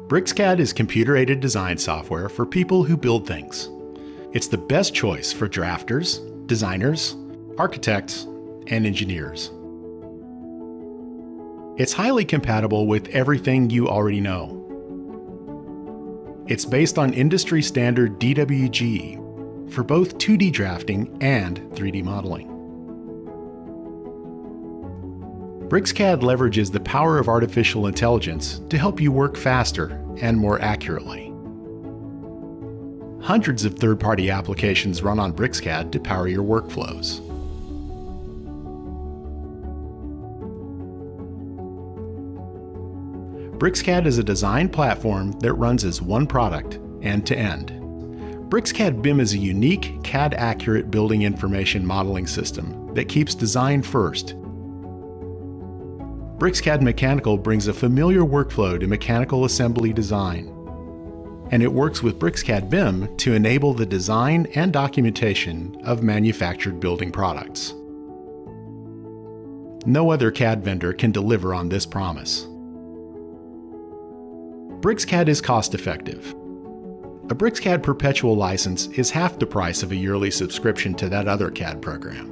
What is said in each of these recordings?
BricsCAD is computer-aided design software for people who build things. It's the best choice for drafters, designers, architects, and engineers. It's highly compatible with everything you already know. It's based on industry standard DWG for both 2D drafting and 3D modeling. BricsCAD leverages the power of artificial intelligence to help you work faster and more accurately. Hundreds of third-party applications run on BricsCAD to power your workflows. BricsCAD is a design platform that runs as one product, end-to-end. BricsCAD BIM is a unique, CAD-accurate building information modeling system that keeps design first. BricsCAD Mechanical brings a familiar workflow to mechanical assembly design, and it works with BricsCAD BIM to enable the design and documentation of manufactured building products. No other CAD vendor can deliver on this promise. BricsCAD is cost-effective. A BricsCAD perpetual license is half the price of a yearly subscription to that other CAD program.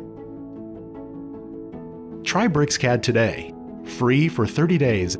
Try BricsCAD today, free for 30 days